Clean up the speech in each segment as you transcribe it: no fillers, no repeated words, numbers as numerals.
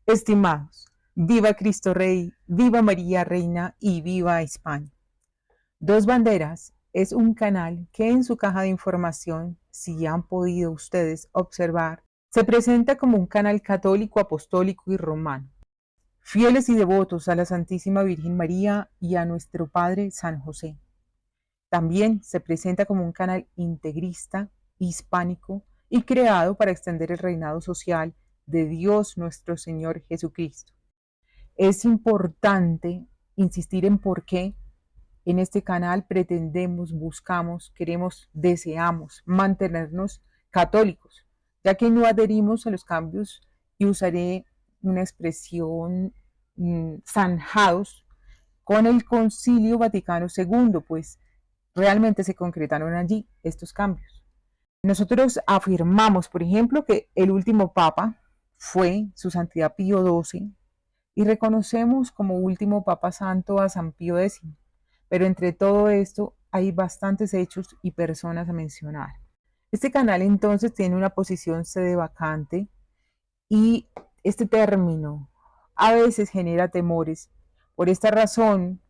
Estimados, viva Cristo Rey, viva María Reina y viva España. Dos Banderas es un canal que en su caja de información, si han podido ustedes observar, se presenta como un canal católico, apostólico y romano, fieles y devotos a la Santísima Virgen María y a nuestro Padre San José. También se presenta como un canal integrista, hispánico y creado para extender el reinado social de Dios nuestro Señor Jesucristo. Es importante insistir en por qué en este canal pretendemos, buscamos, queremos, deseamos mantenernos católicos, ya que no adherimos a los cambios, y usaré una expresión, zanjados con el Concilio Vaticano II, pues realmente se concretaron allí estos cambios. Nosotros afirmamos, por ejemplo, que el último Papa fue Su Santidad Pío XII y reconocemos como último Papa Santo a San Pío X. Pero entre todo esto hay bastantes hechos y personas a mencionar. Este canal entonces tiene una posición sede vacante y este término a veces genera temores. Por esta razón,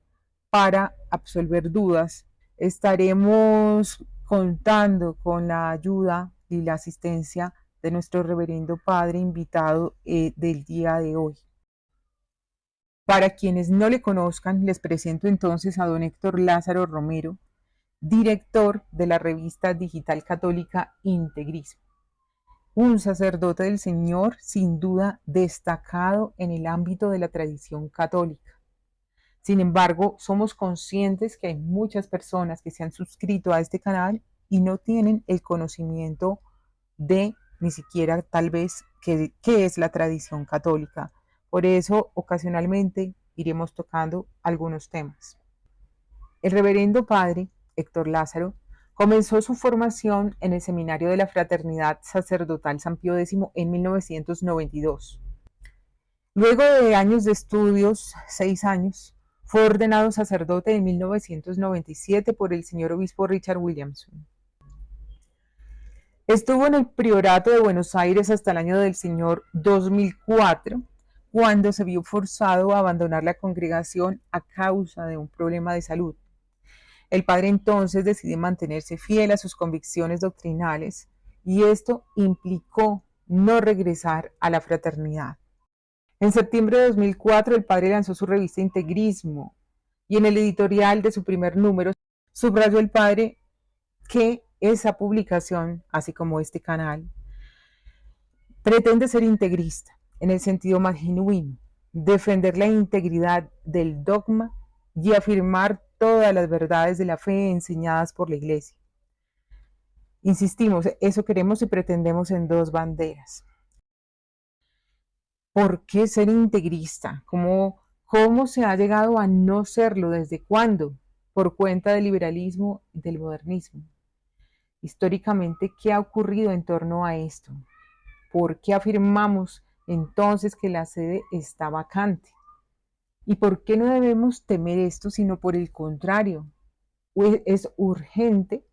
para absolver dudas, estaremos contando con la ayuda y la asistencia de nuestro reverendo padre invitado del día de hoy. Para quienes no le conozcan, les presento entonces a don Héctor Lázaro Romero, director de la revista digital católica Integrismo, un sacerdote del Señor sin duda destacado en el ámbito de la tradición católica. Sin embargo, somos conscientes que hay muchas personas que se han suscrito a este canal y no tienen el conocimiento de ni siquiera tal vez qué es la tradición católica. Por eso, ocasionalmente iremos tocando algunos temas. El reverendo padre Héctor Lázaro comenzó su formación en el Seminario de la Fraternidad Sacerdotal San Pío X en 1992. Luego de años de estudios, 6 años, fue ordenado sacerdote en 1997 por el señor obispo Richard Williamson. Estuvo en el Priorato de Buenos Aires hasta el año del señor 2004, cuando se vio forzado a abandonar la congregación a causa de un problema de salud. El padre entonces decide mantenerse fiel a sus convicciones doctrinales y esto implicó no regresar a la fraternidad. En septiembre de 2004 el padre lanzó su revista Integrismo y en el editorial de su primer número subrayó el padre que esa publicación, así como este canal, pretende ser integrista en el sentido más genuino, defender la integridad del dogma y afirmar todas las verdades de la fe enseñadas por la Iglesia. Insistimos, eso queremos y pretendemos en Dos Banderas. ¿Por qué ser integrista? ¿Cómo se ha llegado a no serlo? ¿Desde cuándo? Por cuenta del liberalismo y del modernismo. Históricamente, ¿qué ha ocurrido en torno a esto? ¿Por qué afirmamos entonces que la sede está vacante? ¿Y por qué no debemos temer esto, sino por el contrario? Es urgente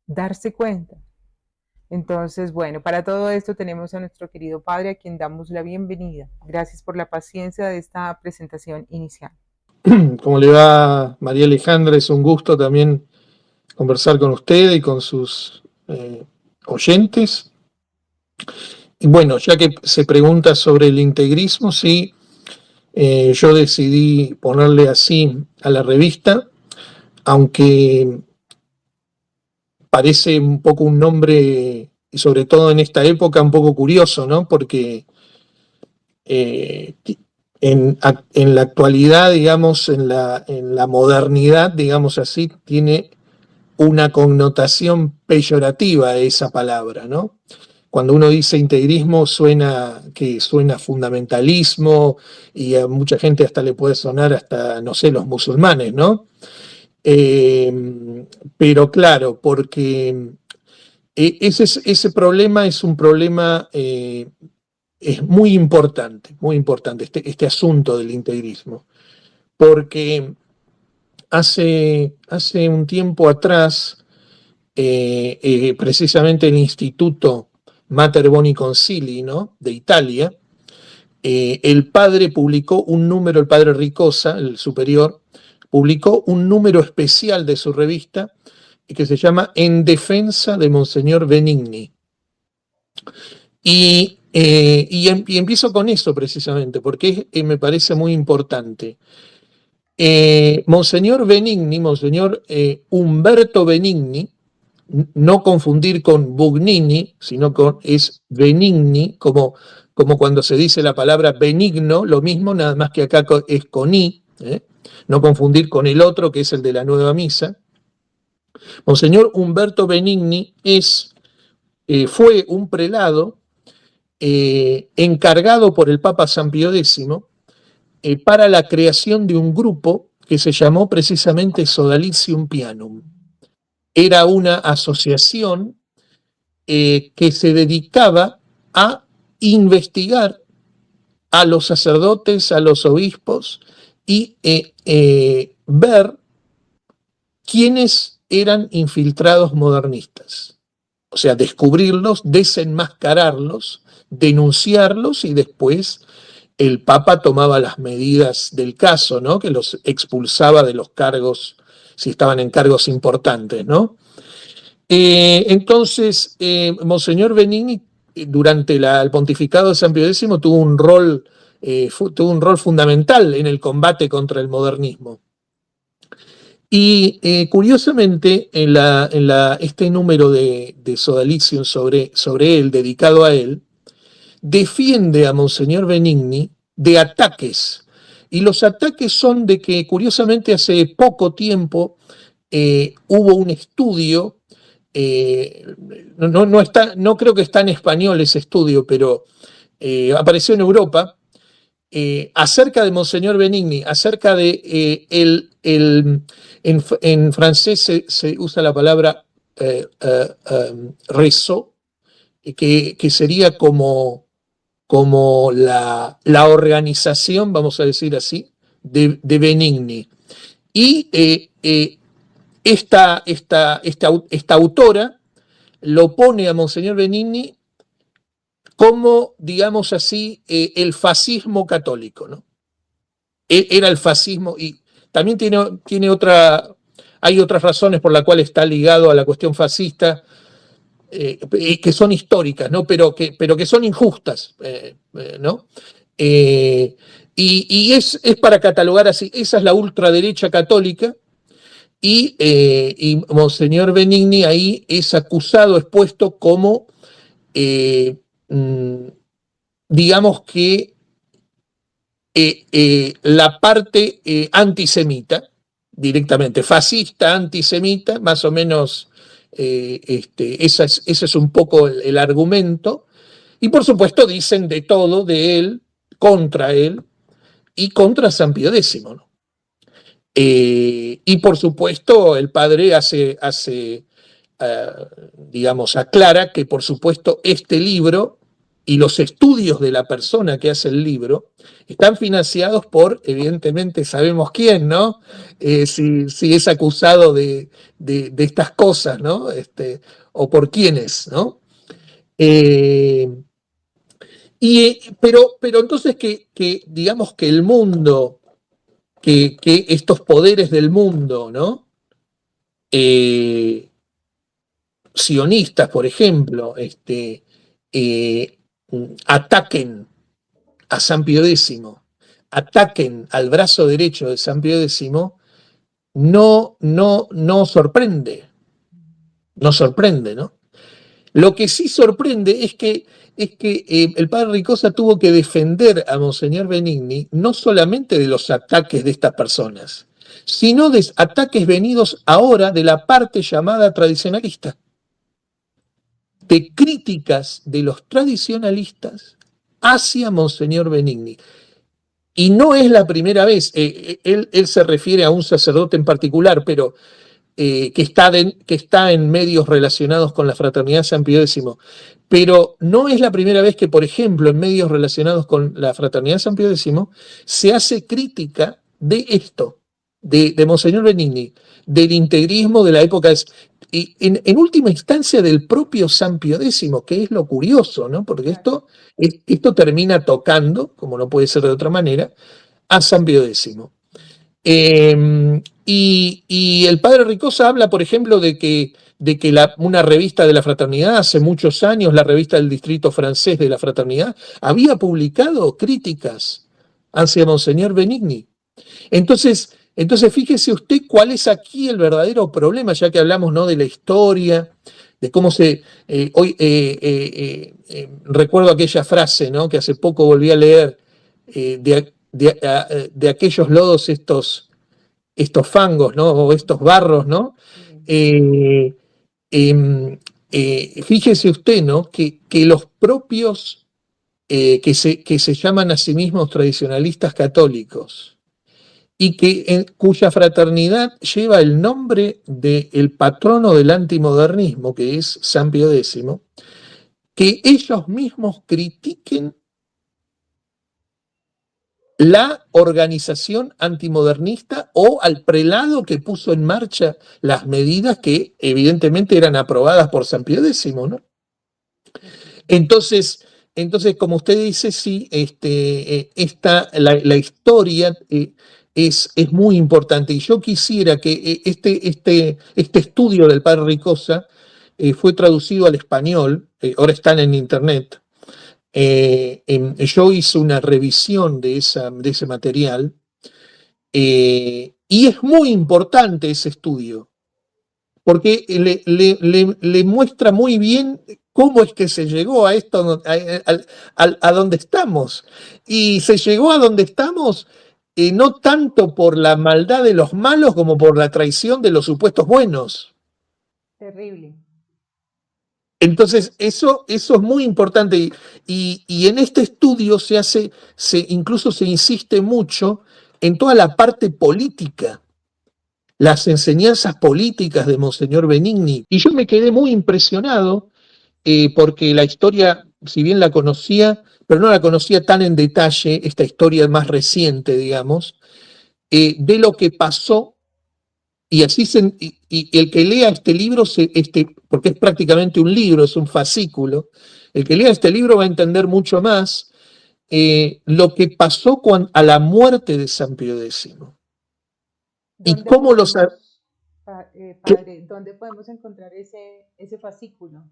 darse cuenta. Entonces, bueno, para todo esto tenemos a nuestro querido padre, a quien damos la bienvenida. Gracias por la paciencia de esta presentación inicial. ¿Cómo le va, María Alejandra? Es un gusto también conversar con usted y con sus oyentes. Y bueno, ya que se pregunta sobre el integrismo, sí, yo decidí ponerle así a la revista, aunque parece un poco un nombre, y sobre todo en esta época, un poco curioso, ¿no? Porque en la actualidad, digamos, en la modernidad, digamos así, tiene una connotación peyorativa esa palabra, ¿no? Cuando uno dice integrismo suena fundamentalismo y a mucha gente hasta le puede sonar hasta, no sé, los musulmanes, ¿no? Pero claro, porque ese problema es un problema, es muy importante, este asunto del integrismo, porque hace un tiempo atrás, precisamente el Instituto Mater Boni Concili, ¿no?, de Italia, el padre publicó un número, el padre Ricosa, el superior, publicó un número especial de su revista que se llama En defensa de Monseñor Benigni. Y empiezo con eso precisamente, porque me parece muy importante. Monseñor Benigni, Monseñor Umberto Benigni, no confundir con Bugnini, sino es Benigni, como cuando se dice la palabra benigno, lo mismo, nada más que acá es con I, no confundir con el otro, que es el de la Nueva Misa. Monseñor Umberto Benigni fue un prelado encargado por el Papa San Pío X para la creación de un grupo que se llamó precisamente Sodalicium Pianum. Era una asociación que se dedicaba a investigar a los sacerdotes, a los obispos y ver quiénes eran infiltrados modernistas. O sea, descubrirlos, desenmascararlos, denunciarlos y después el Papa tomaba las medidas del caso, ¿no? Que los expulsaba de los cargos, si estaban en cargos importantes, ¿no? Entonces, Monseñor Benigni, durante el pontificado de San Pío X, tuvo un rol fundamental en el combate contra el modernismo. Y curiosamente, este número de Sodalicium sobre él, dedicado a él, defiende a Monseñor Benigni de ataques. Y los ataques son de que, curiosamente, hace poco tiempo hubo un estudio, no creo que está en español ese estudio, pero apareció en Europa, acerca de Monseñor Benigni, acerca de en francés se usa la palabra réseau, que sería como la organización, vamos a decir así, de Benigni. Y esta autora lo pone a Monseñor Benigni como, digamos así, el fascismo católico, ¿no? Era el fascismo, y también hay otras razones por las cuales está ligado a la cuestión fascista, que son históricas, ¿no? Pero que son injustas, ¿no? Y es para catalogar así, esa es la ultraderecha católica, y Monseñor Benigni ahí es acusado, es puesto como, digamos que la parte antisemita, directamente, fascista, antisemita, más o menos, ese es un poco el argumento, y por supuesto dicen de todo de él, contra él, y contra San Pío X, ¿no? Y por supuesto el padre digamos, aclara que por supuesto este libro y los estudios de la persona que hace el libro están financiados por, evidentemente sabemos quién, ¿no? Si es acusado de estas cosas, ¿no? O por quiénes, ¿no? Pero entonces que digamos que el mundo, que estos poderes del mundo, ¿no? Sionistas, por ejemplo, ataquen a San Pío X, ataquen al brazo derecho de San Pío X, no sorprende. No sorprende, ¿no? Lo que sí sorprende es que el padre Ricosa tuvo que defender a Monseñor Benigni no solamente de los ataques de estas personas, sino de ataques venidos ahora de la parte llamada tradicionalista, de críticas de los tradicionalistas hacia Monseñor Benigni. Y no es la primera vez, él se refiere a un sacerdote en particular, pero que está en medios relacionados con la Fraternidad San Pío X, pero no es la primera vez que, por ejemplo, en medios relacionados con la Fraternidad San Pío X se hace crítica de esto, de Monseñor Benigni, del integrismo de la época, y en última instancia del propio San Pío X, que es lo curioso, ¿no? Porque esto termina tocando, como no puede ser de otra manera, a San Pío X. Y el padre Ricosa habla, por ejemplo, de que una revista de la fraternidad, hace muchos años, la revista del distrito francés de la fraternidad, había publicado críticas hacia Monseñor Benigni. Entonces, fíjese usted cuál es aquí el verdadero problema, ya que hablamos, ¿no?, de la historia, de cómo recuerdo aquella frase, ¿no?, que hace poco volví a leer, de aquellos lodos estos fangos, ¿no?, o estos barros, ¿no? Fíjese usted, ¿no?, que los propios que se llaman a sí mismos tradicionalistas católicos y cuya fraternidad lleva el nombre del patrono del antimodernismo, que es San Pío X, que ellos mismos critiquen la organización antimodernista o al prelado que puso en marcha las medidas que evidentemente eran aprobadas por San Pío X, ¿no? Entonces, como usted dice, sí, la historia es muy importante. Y yo quisiera que este estudio del padre Ricosa fue traducido al español, ahora están en internet. Yo hice una revisión de ese material y es muy importante ese estudio, porque le muestra muy bien cómo es que se llegó a esto, a donde estamos. Y se llegó a donde estamos no tanto por la maldad de los malos como por la traición de los supuestos buenos. Terrible. Entonces, eso es muy importante. Y en este estudio incluso se insiste mucho en toda la parte política, las enseñanzas políticas de Monseñor Benigni. Y yo me quedé muy impresionado porque la historia, si bien la conocía, pero no la conocía tan en detalle, esta historia más reciente, digamos, de lo que pasó. Y así y el que lea este libro, porque es prácticamente un libro, es un fascículo, el que lea este libro va a entender mucho más lo que pasó a la muerte de San Pío X. Y cómo padre, ¿dónde podemos encontrar ese fascículo?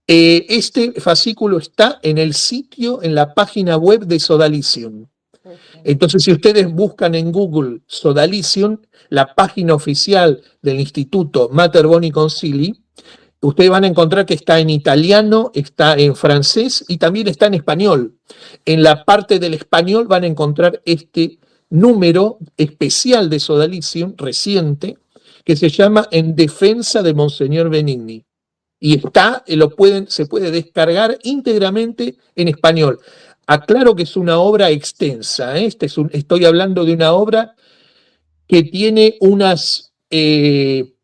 Este fascículo está en el sitio, en la página web de Sodalicium. Entonces, si ustedes buscan en Google Sodalicium, la página oficial del Instituto Mater Boni Concili, ustedes van a encontrar que está en italiano, está en francés y también está en español. En la parte del español van a encontrar este número especial de Sodalicium, reciente, que se llama En defensa de Monseñor Benigni. Y se puede descargar íntegramente en español. Aclaro que es una obra extensa, ¿eh? Estoy hablando de una obra que tiene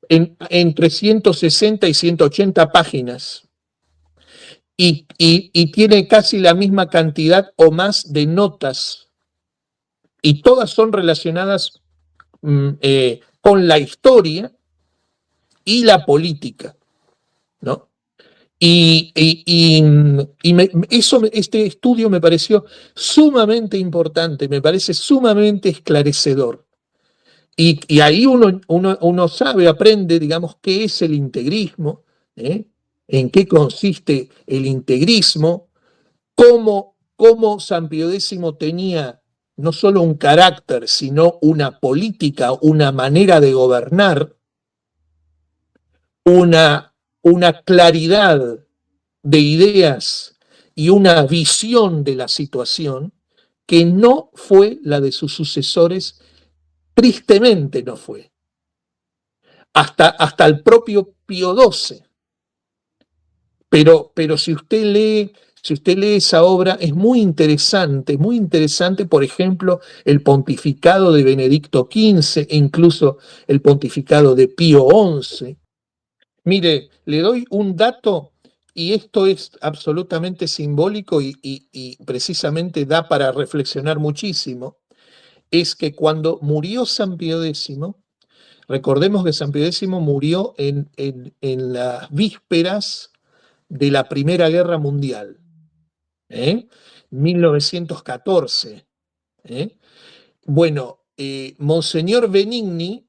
entre 160 y 180 páginas y tiene casi la misma cantidad o más de notas, y todas son relacionadas con la historia y la política, ¿no? Este estudio me pareció sumamente importante, me parece sumamente esclarecedor. Y ahí uno sabe, aprende, digamos, qué es el integrismo, en qué consiste el integrismo, cómo San Pío X tenía no solo un carácter, sino una política, una manera de gobernar, una claridad de ideas y una visión de la situación que no fue la de sus sucesores, tristemente no fue. Hasta el propio Pío XII. Pero si usted lee esa obra, es muy interesante, por ejemplo, el pontificado de Benedicto XV e incluso el pontificado de Pío XI. Mire, le doy un dato, y esto es absolutamente simbólico y precisamente da para reflexionar muchísimo. es que cuando murió San Pío X, recordemos que San Pío X murió en las vísperas de la Primera Guerra Mundial, 1914. Bueno, Monseñor Benigni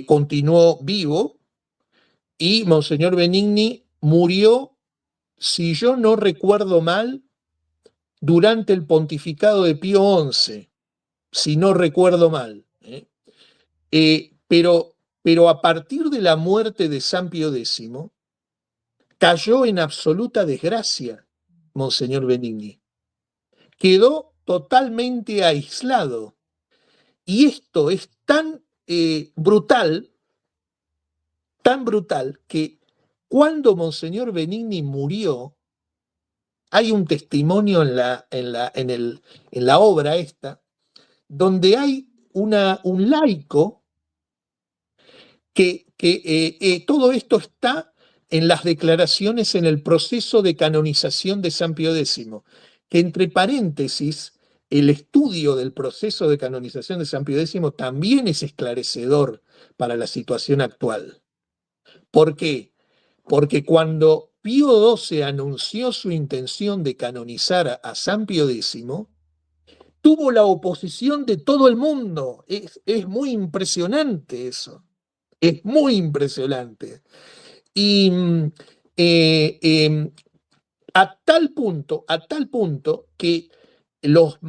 continuó vivo y Monseñor Benigni murió, si yo no recuerdo mal, durante el pontificado de Pío XI, si no recuerdo mal. Pero a partir de la muerte de San Pío X, cayó en absoluta desgracia Monseñor Benigni. Quedó totalmente aislado. Y esto es tan brutal, que cuando Monseñor Benigni murió, hay un testimonio en la obra esta, donde hay un laico que todo esto está en las declaraciones en el proceso de canonización de San Pío X, que entre paréntesis, el estudio del proceso de canonización de San Pío X también es esclarecedor para la situación actual. ¿Por qué? Porque cuando Pío XII anunció su intención de canonizar a San Pío X, tuvo la oposición de todo el mundo. Es muy impresionante eso. Es muy impresionante. Y a tal punto que los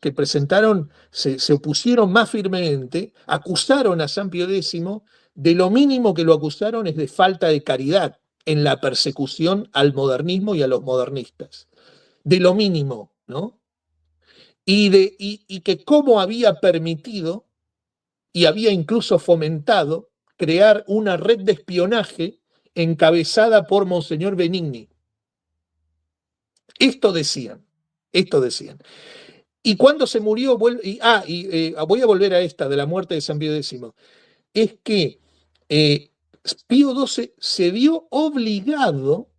que presentaron, se opusieron más firmemente, acusaron a San Pío X, de lo mínimo que lo acusaron es de falta de caridad en la persecución al modernismo y a los modernistas. De lo mínimo, ¿no? Y que cómo había permitido y había incluso fomentado crear una red de espionaje encabezada por Monseñor Benigni. Esto decían. Y cuando se murió, voy a volver a esta de la muerte de San Pío X, es que Pío XII se vio obligado,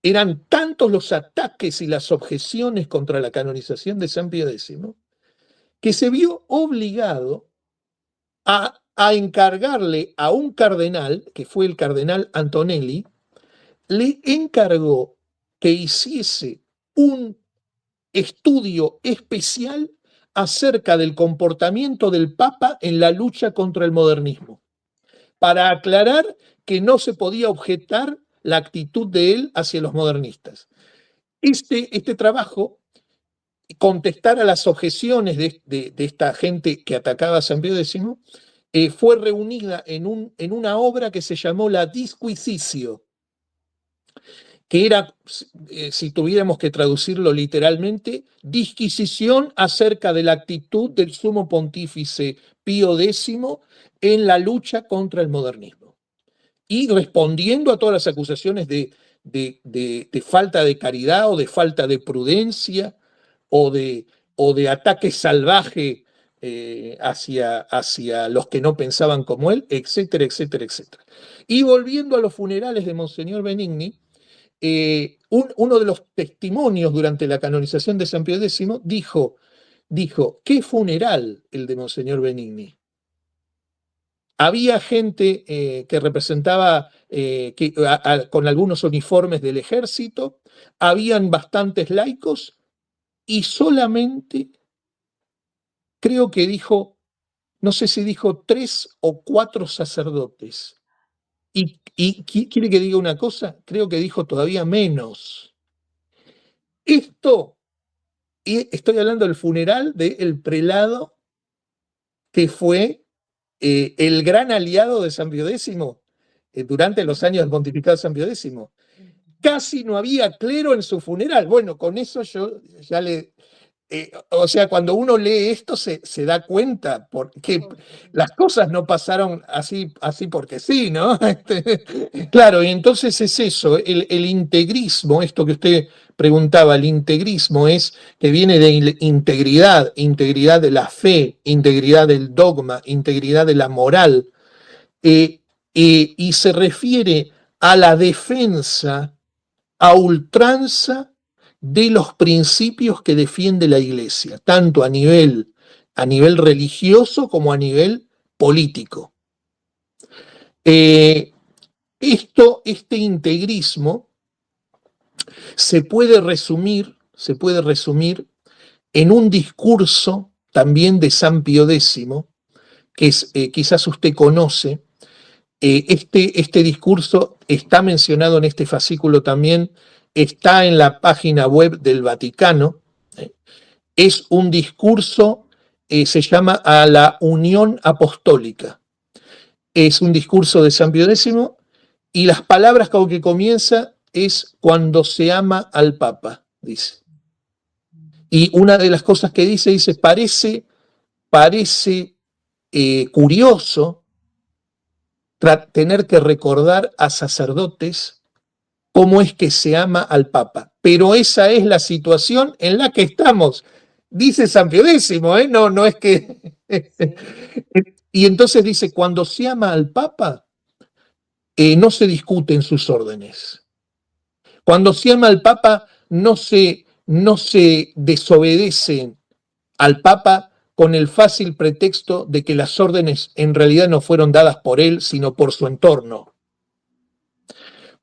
eran tantos los ataques y las objeciones contra la canonización de San Pío X, que se vio obligado a encargarle a un cardenal, que fue el cardenal Antonelli, le encargó que hiciese un estudio especial acerca del comportamiento del Papa en la lucha contra el modernismo, para aclarar que no se podía objetar la actitud de él hacia los modernistas. Este trabajo, contestar a las objeciones de esta gente que atacaba a San Pío X, fue reunida en una obra que se llamó La Disquisicio, que era, si tuviéramos que traducirlo literalmente, disquisición acerca de la actitud del sumo pontífice Pío X en la lucha contra el modernismo. Y respondiendo a todas las acusaciones de falta de caridad o de falta de prudencia o de ataque salvaje hacia los que no pensaban como él, etcétera, etcétera, etcétera. Y volviendo a los funerales de Monseñor Benigni, uno de los testimonios durante la canonización de San Pío X dijo, ¿qué funeral el de Monseñor Benigni? Había gente que representaba con algunos uniformes del ejército, habían bastantes laicos y solamente, creo que dijo, no sé si dijo 3 o 4 sacerdotes. Y quiere que diga una cosa, creo que dijo todavía menos. Esto, y estoy hablando del funeral del prelado que fue el gran aliado de San Pío X durante los años del pontificado de San Pío X. Casi no había clero en su funeral. Bueno, con eso yo ya o sea, cuando uno lee esto se da cuenta porque las cosas no pasaron así porque sí, ¿no? Claro, y entonces es eso, el integrismo, esto que usted preguntaba, el integrismo es que viene de integridad de la fe, integridad del dogma, integridad de la moral, y se refiere a la defensa a ultranza de los principios que defiende la Iglesia, tanto a nivel religioso como a nivel político. Este integrismo se puede resumir en un discurso también de San Pío X, que quizás usted conoce. Este discurso está mencionado en este fascículo también, está en la página web del Vaticano. Es un discurso, se llama A la Unión Apostólica. Es un discurso de San Pío X y las palabras con que comienza es cuando se ama al Papa, dice. Y una de las cosas que dice, parece curioso tener que recordar a sacerdotes cómo es que se ama al Papa, pero esa es la situación en la que estamos, dice San Pío X, no es que... Y entonces dice, cuando se ama al Papa, no se discuten sus órdenes. Cuando se ama al Papa, no se desobedece al Papa con el fácil pretexto de que las órdenes en realidad no fueron dadas por él, sino por su entorno.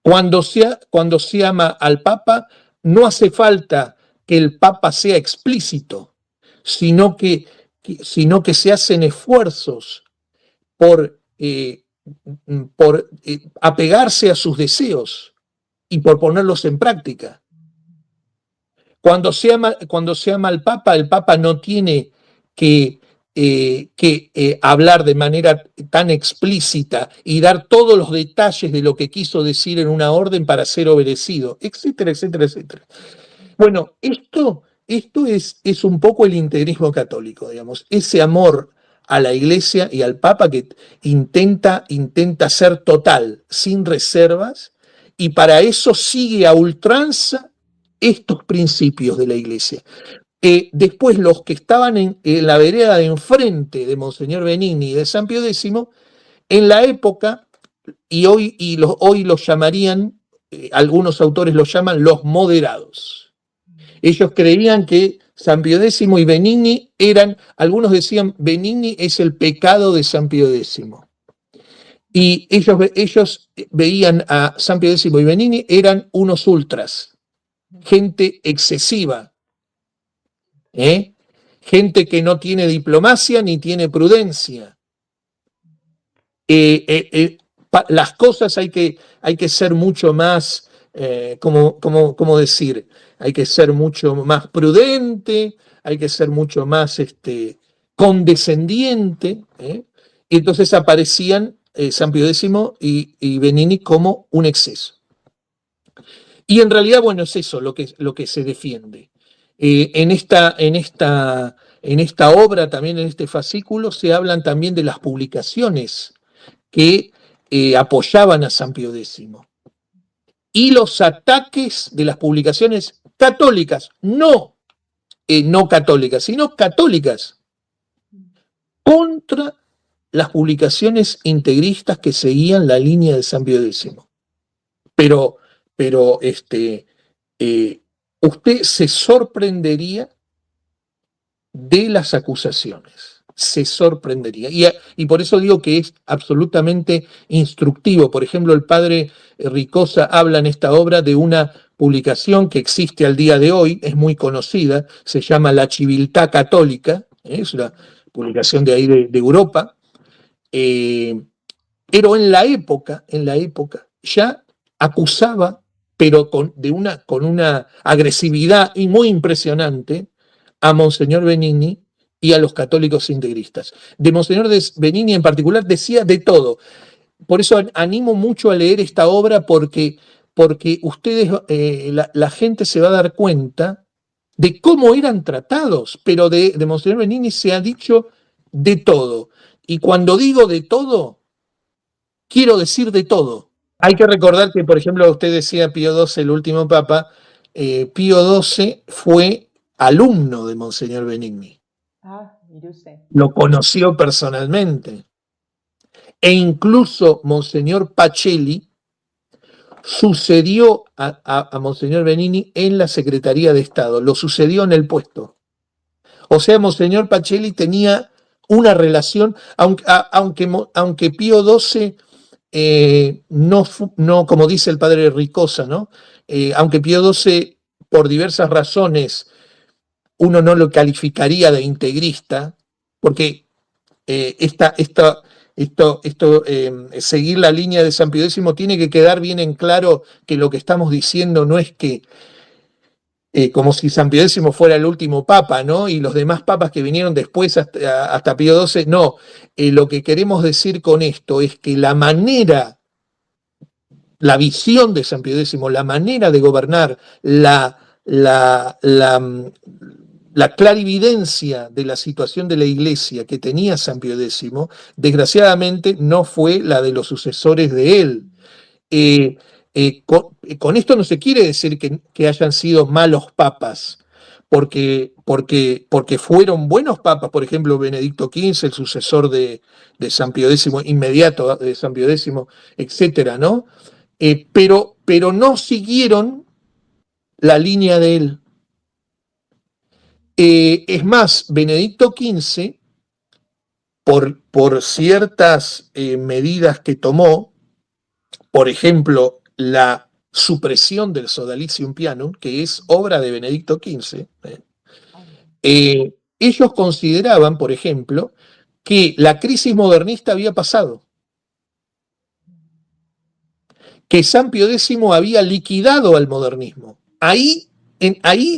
Cuando se ama al Papa, no hace falta que el Papa sea explícito, sino que se hacen esfuerzos por apegarse a sus deseos y por ponerlos en práctica. Cuando se ama al Papa, el Papa no tiene que hablar de manera tan explícita y dar todos los detalles de lo que quiso decir en una orden para ser obedecido, etcétera, etcétera, etcétera. Bueno, esto es un poco el integrismo católico, digamos, ese amor a la Iglesia y al Papa que intenta ser total, sin reservas, y para eso sigue a ultranza estos principios de la Iglesia. Después los que estaban en la vereda de enfrente de Monseñor Benigni y de San Pío X, en la época, y hoy los llamarían, algunos autores los llaman los moderados. Ellos creían que San Pío X y Benigni algunos decían, Benigni es el pecado de San Pío X. Y ellos veían a San Pío X y Benigni, eran unos ultras, gente excesiva, gente que no tiene diplomacia ni tiene prudencia. Las cosas hay que ser mucho más, ¿cómo decir? Hay que ser mucho más prudente, hay que ser mucho más condescendiente. Y entonces aparecían San Pío X y Benigni como un exceso. Y en realidad, bueno, es eso lo que se defiende. En esta obra, también en este fascículo, se hablan también de las publicaciones que apoyaban a San Pío X. Y los ataques de las publicaciones católicas, no católicas, sino católicas, contra las publicaciones integristas que seguían la línea de San Pío X. Pero usted se sorprendería de las acusaciones, se sorprendería. Y por eso digo que es absolutamente instructivo. Por ejemplo, el padre Ricosa habla en esta obra de una publicación que existe al día de hoy, es muy conocida, se llama La Civiltà Católica, es una publicación de ahí de Europa, pero en la época ya acusaba, pero con una agresividad y muy impresionante, a Monseñor Benigni y a los católicos integristas. De Monseñor Benigni en particular decía de todo. Por eso animo mucho a leer esta obra porque ustedes, la gente se va a dar cuenta de cómo eran tratados, pero de Monseñor Benigni se ha dicho de todo. Y cuando digo de todo, quiero decir de todo. Hay que recordar que, por ejemplo, usted decía Pío XII, el último papa, Pío XII fue alumno de Monseñor Benigni. Mire usted. Lo conoció personalmente. E incluso Monseñor Pacelli sucedió a Monseñor Benigni en la Secretaría de Estado, lo sucedió en el puesto. O sea, Monseñor Pacelli tenía una relación, aunque Pío XII no, como dice el padre Ricosa, ¿no? Aunque Pío XII, por diversas razones, uno no lo calificaría de integrista, porque seguir la línea de San Pío X tiene que quedar bien en claro que lo que estamos diciendo no es que como si San Pío X fuera el último papa, ¿no? Y los demás papas que vinieron después hasta Pío XII, no. Lo que queremos decir con esto es que la visión de San Pío X, la manera de gobernar, la clarividencia de la situación de la Iglesia que tenía San Pío X, desgraciadamente no fue la de los sucesores de él. Con esto no se quiere decir que hayan sido malos papas, porque fueron buenos papas, por ejemplo, Benedicto XV, el sucesor de San Pío X, inmediato de San Pío X, etcétera, ¿no? Pero no siguieron la línea de él. Es más, Benedicto XV, por ciertas medidas que tomó, por ejemplo, la supresión del Sodalicium Pianum, que es obra de Benedicto XV, ellos consideraban, por ejemplo, que la crisis modernista había pasado, que San Pío X había liquidado al modernismo. Ahí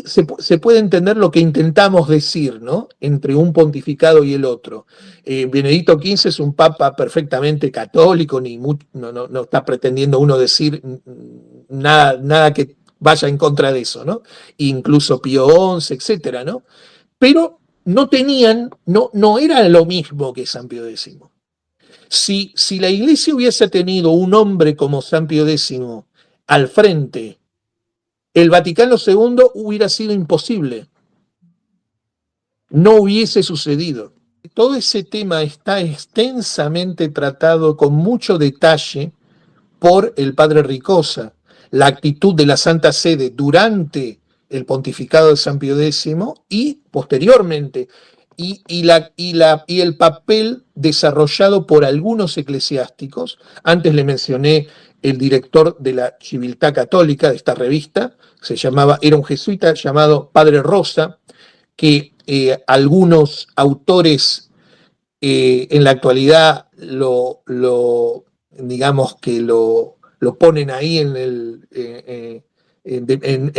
se puede entender lo que intentamos decir, ¿no? Entre un pontificado y el otro. Benedicto XV es un papa perfectamente católico, no está pretendiendo uno decir nada que vaya en contra de eso, ¿no? Incluso Pío XI, etcétera, ¿no? Pero no era lo mismo que San Pío X. Si la Iglesia hubiese tenido un hombre como San Pío X al frente, el Vaticano II hubiera sido imposible. No hubiese sucedido. Todo ese tema está extensamente tratado con mucho detalle por el padre Ricosa. La actitud de la Santa Sede durante el pontificado de San Pío X y posteriormente, y el papel desarrollado por algunos eclesiásticos. Antes le mencioné el director de la Civiltà Católica, de esta revista, era un jesuita llamado Padre Rosa, que algunos autores en la actualidad digamos que lo ponen ahí en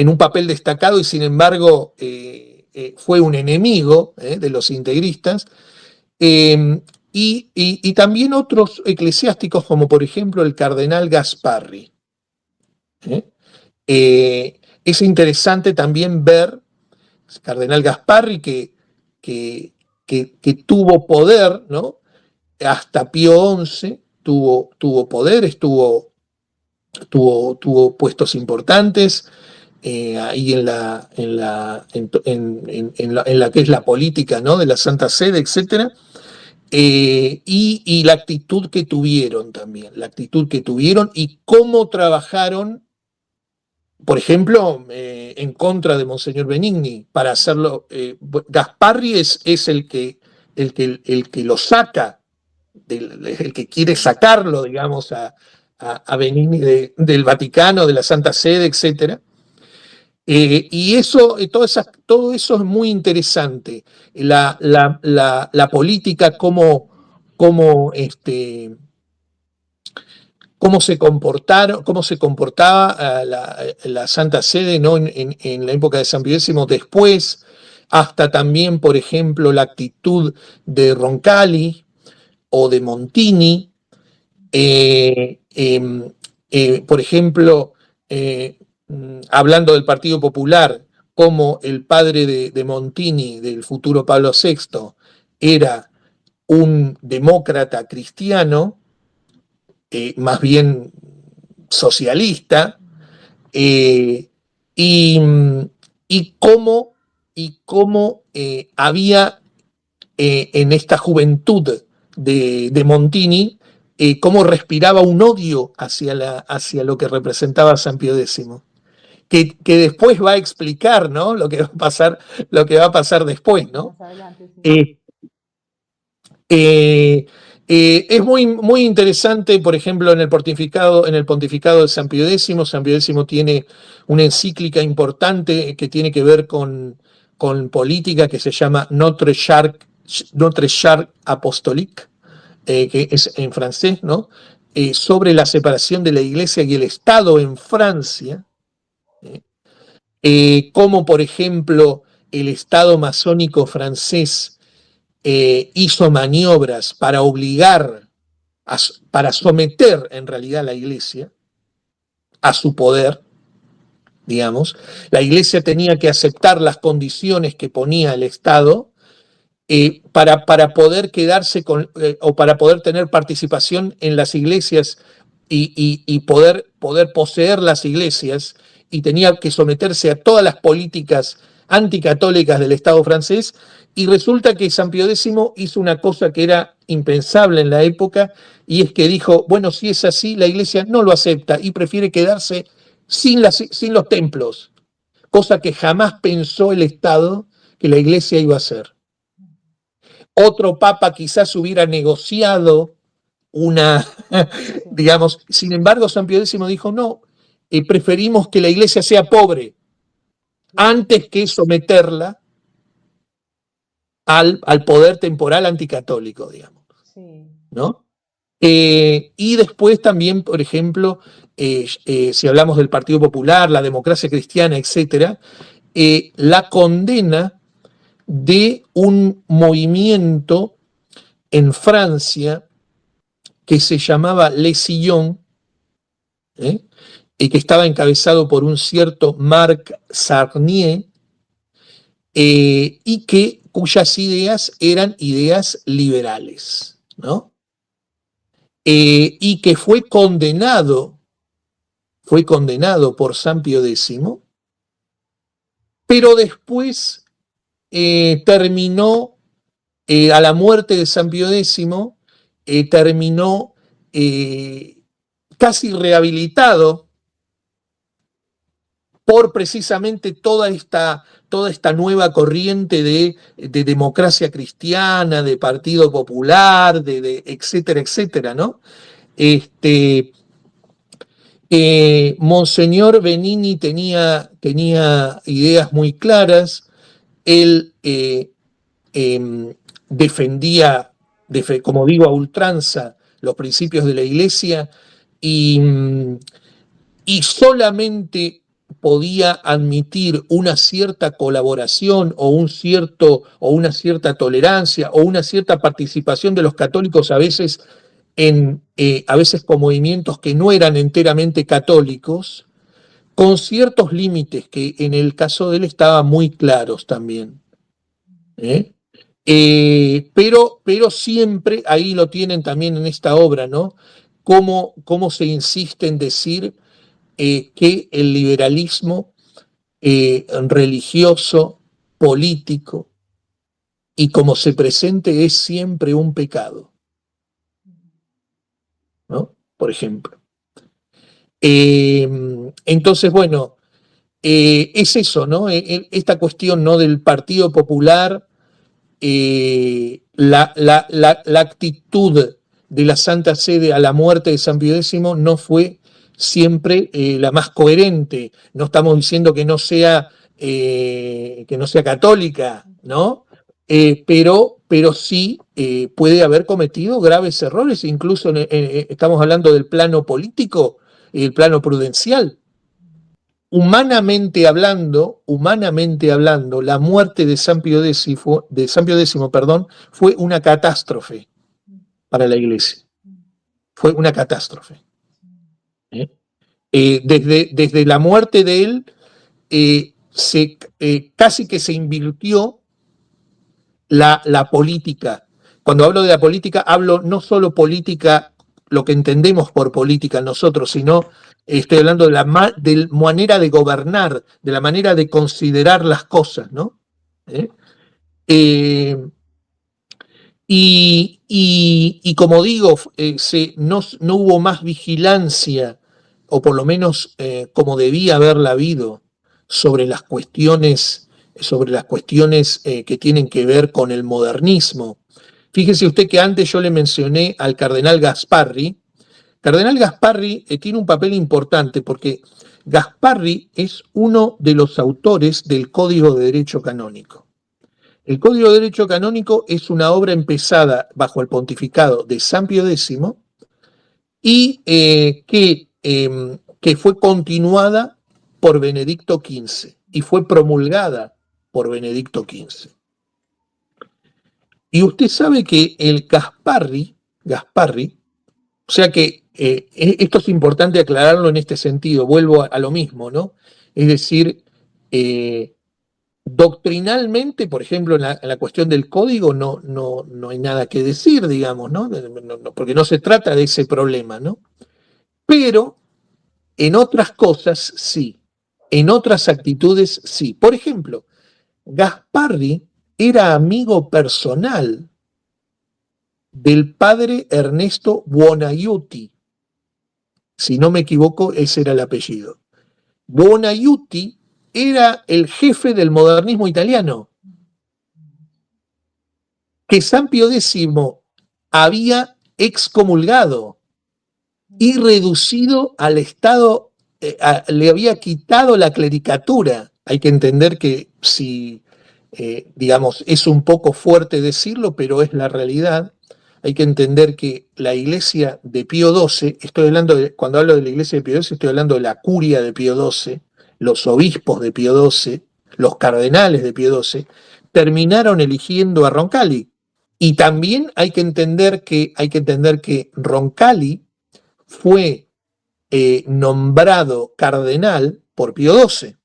un papel destacado y sin embargo fue un enemigo de los integristas. Y también otros eclesiásticos como por ejemplo el cardenal Gasparri. Es interesante también ver el cardenal Gasparri que tuvo poder, ¿no? Hasta Pío XI tuvo poder, tuvo puestos importantes ahí en la que es la política, ¿no? De la Santa Sede, etcétera. Y la actitud que tuvieron también, y cómo trabajaron, por ejemplo, en contra de Monseñor Benigni, para hacerlo. Gasparri es el que lo saca, el que quiere sacarlo, digamos, a Benigni del Vaticano, de la Santa Sede, etc. Y todo eso es muy interesante. La política, cómo se comportaba la Santa Sede, ¿no? en la época de San Pío X, después, hasta también, por ejemplo, la actitud de Roncalli o de Montini, por ejemplo, hablando del Partido Popular, como el padre de Montini, del futuro Pablo VI, era un demócrata cristiano, más bien socialista, y cómo había en esta juventud de Montini cómo respiraba un odio hacia lo que representaba San Pío X. Que después va a explicar, ¿no? Lo que va a pasar después, ¿no? Más adelante, sí. Es muy interesante, por ejemplo, en el pontificado de San Pío X. San Pío X tiene una encíclica importante que tiene que ver con política, que se llama Notre Charte Apostolique, que es en francés, ¿no? Sobre la separación de la Iglesia y el Estado en Francia, como por ejemplo el Estado masónico francés hizo maniobras para obligar, para someter en realidad a la Iglesia a su poder, digamos. La Iglesia tenía que aceptar las condiciones que ponía el Estado para poder quedarse o para poder tener participación en las iglesias y poder poseer las iglesias, y tenía que someterse a todas las políticas anticatólicas del Estado francés. Y resulta que San Pío X hizo una cosa que era impensable en la época, y es que dijo, bueno, si es así, la Iglesia no lo acepta y prefiere quedarse sin los templos, cosa que jamás pensó el Estado que la Iglesia iba a hacer. Otro papa quizás hubiera negociado digamos, sin embargo, San Pío X dijo, no, preferimos que la Iglesia sea pobre antes que someterla al poder temporal anticatólico, digamos, ¿no? Y después también, por ejemplo, si hablamos del Partido Popular, la democracia cristiana, etcétera, la condena de un movimiento en Francia que se llamaba Les Sillons, y que estaba encabezado por un cierto Marc Sarnier, y cuyas ideas eran ideas liberales, ¿no? Y que fue condenado por San Pío X, pero después terminó, a la muerte de San Pío X, terminó casi rehabilitado por precisamente toda esta nueva corriente de democracia cristiana, de Partido Popular, de etcétera, etcétera, ¿no? Monseñor Benini tenía ideas muy claras. Él defendía, como digo, a ultranza los principios de la Iglesia, y solamente podía admitir una cierta colaboración o una cierta tolerancia o una cierta participación de los católicos, a veces con movimientos que no eran enteramente católicos, con ciertos límites que en el caso de él estaban muy claros también. Pero siempre, ahí lo tienen también en esta obra, ¿no? Cómo se insiste en decir que el liberalismo religioso, político, y como se presente, es siempre un pecado, ¿no? Por ejemplo. Entonces, bueno, es eso, ¿no? Esta cuestión, ¿no?, del Partido Popular, la actitud de la Santa Sede a la muerte de San Pío X no fue siempre la más coherente. No estamos diciendo que no sea católica, ¿no? Pero sí puede haber cometido graves errores, incluso estamos hablando del plano político y el plano prudencial. Humanamente hablando, la muerte de San Pío X, fue una catástrofe para la Iglesia. Fue una catástrofe. Desde la muerte de él, casi que se invirtió la política. Cuando hablo de la política, hablo no solo política, lo que entendemos por política nosotros, sino estoy hablando de la manera de gobernar, de la manera de considerar las cosas, ¿no? Y como digo, no hubo más vigilancia, o por lo menos como debía haberla habido, sobre las cuestiones, que tienen que ver con el modernismo. Fíjese usted que antes yo le mencioné al cardenal Gasparri. Cardenal Gasparri tiene un papel importante porque Gasparri es uno de los autores del Código de Derecho Canónico. El Código de Derecho Canónico es una obra empezada bajo el pontificado de San Pío X y que fue continuada por Benedicto XV y fue promulgada por Benedicto XV. Y usted sabe que el Gasparri, o sea que esto es importante aclararlo en este sentido, vuelvo a lo mismo, ¿no? Es decir, doctrinalmente, por ejemplo, en la cuestión del código no hay nada que decir, digamos, ¿no? Porque no se trata de ese problema, ¿no? Pero en otras cosas sí, en otras actitudes sí. Por ejemplo, Gasparri era amigo personal del padre Ernesto Buonaiuti. Si no me equivoco, ese era el apellido. Buonaiuti era el jefe del modernismo italiano, que San Pío X había excomulgado y reducido al estado, le había quitado la clericatura. Hay que entender que digamos, es un poco fuerte decirlo, pero es la realidad. Hay que entender que la iglesia de Pío XII, cuando hablo de la iglesia de Pío XII, estoy hablando de la curia de Pío XII, los obispos de Pío XII, los cardenales de Pío XII, terminaron eligiendo a Roncalli. Y también hay que entender que Roncalli fue nombrado cardenal por Pío XII.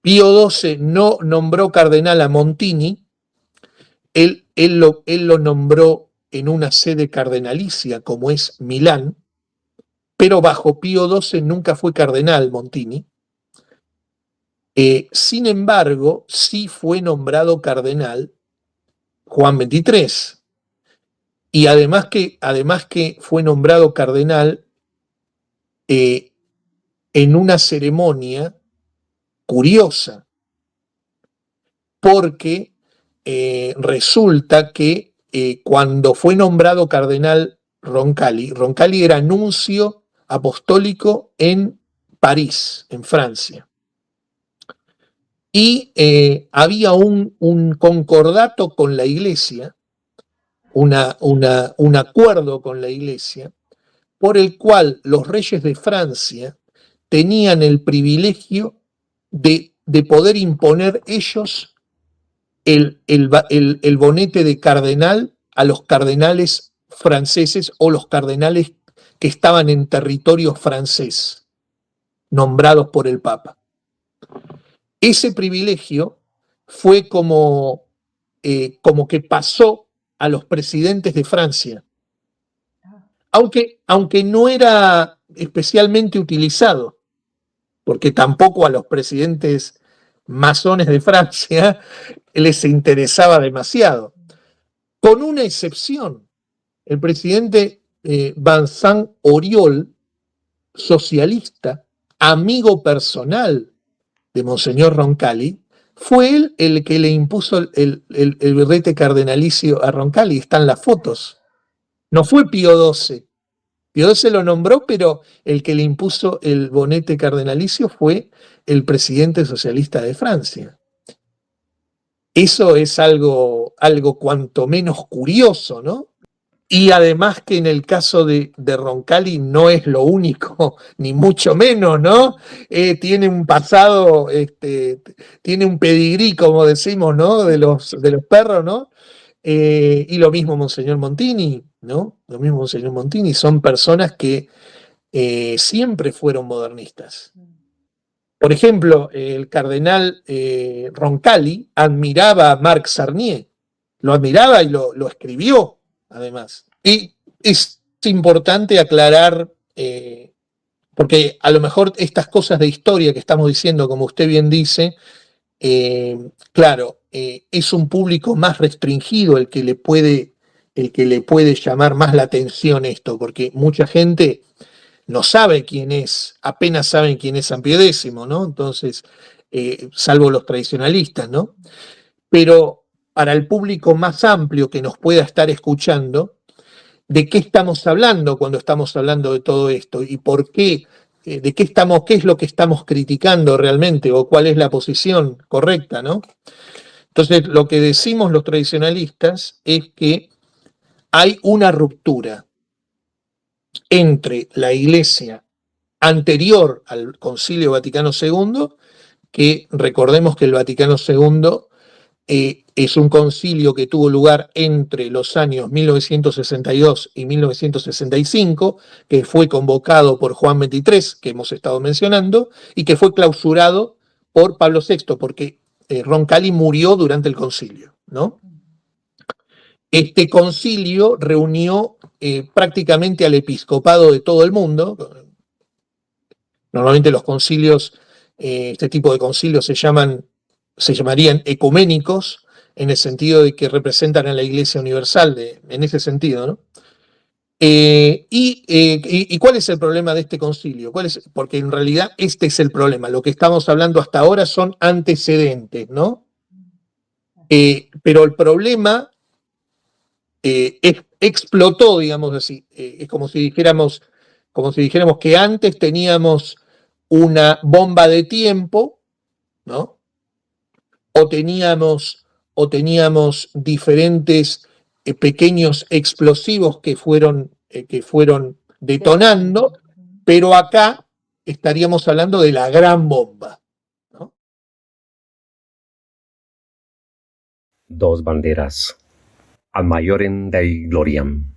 Pío XII no nombró cardenal a Montini, él lo nombró en una sede cardenalicia como es Milán, pero bajo Pío XII nunca fue cardenal Montini. Sin embargo, sí fue nombrado cardenal Juan XXIII. Y además que fue nombrado cardenal en una ceremonia curiosa, porque resulta que cuando fue nombrado cardenal Roncalli era nuncio apostólico en París, en Francia. Y había un concordato con la iglesia, un acuerdo con la iglesia, por el cual los reyes de Francia tenían el privilegio de poder imponer ellos el bonete de cardenal a los cardenales franceses o los cardenales que estaban en territorio francés, nombrados por el Papa. Ese privilegio fue como que pasó a los presidentes de Francia, aunque no era especialmente utilizado, porque tampoco a los presidentes masones de Francia les interesaba demasiado. Con una excepción, el presidente Vincent Auriol, socialista, amigo personal de Monseñor Roncalli, fue él el que le impuso el birrete cardenalicio a Roncalli, están las fotos. No fue Pío XII. Pío XII lo nombró, pero el que le impuso el bonete cardenalicio fue el presidente socialista de Francia. Eso es algo cuanto menos curioso, ¿no? Y además que en el caso de Roncalli no es lo único, ni mucho menos, ¿no? Tiene un pasado, tiene un pedigrí, como decimos, ¿no? De los perros, ¿no? Y lo mismo Monseñor Montini, ¿no? Lo mismo Monseñor Montini, son personas que siempre fueron modernistas. Por ejemplo, el cardenal Roncalli admiraba a Marc Sarnier, lo admiraba y lo escribió, además. Y es importante aclarar, porque a lo mejor estas cosas de historia que estamos diciendo, como usted bien dice, claro, es un público más restringido el que le puede llamar más la atención esto, porque mucha gente no sabe quién es, apenas saben quién es San Pío X, ¿no? Entonces, salvo los tradicionalistas, ¿no? Pero para el público más amplio que nos pueda estar escuchando, ¿de qué estamos hablando cuando estamos hablando de todo esto? ¿Y por qué? ¿De qué es lo que estamos criticando realmente? ¿O cuál es la posición correcta, no? Entonces, lo que decimos los tradicionalistas es que hay una ruptura entre la Iglesia anterior al Concilio Vaticano II, que recordemos que el Vaticano II es un concilio que tuvo lugar entre los años 1962 y 1965, que fue convocado por Juan XXIII, que hemos estado mencionando, y que fue clausurado por Pablo VI, porque Roncalli murió durante el concilio, ¿no? Este concilio reunió prácticamente al episcopado de todo el mundo. Normalmente los concilios, este tipo de concilios se llamarían ecuménicos, en el sentido de que representan a la Iglesia Universal, en ese sentido, ¿no? ¿Y cuál es el problema de este concilio? Porque en realidad este es el problema. Lo que estamos hablando hasta ahora son antecedentes, ¿no? Pero el problema explotó, digamos así. Es como si dijéramos que antes teníamos una bomba de tiempo, ¿no? O teníamos diferentes pequeños explosivos que fueron detonando, pero acá estaríamos hablando de la gran bomba, ¿no? Dos banderas, ad maiorem Dei gloriam.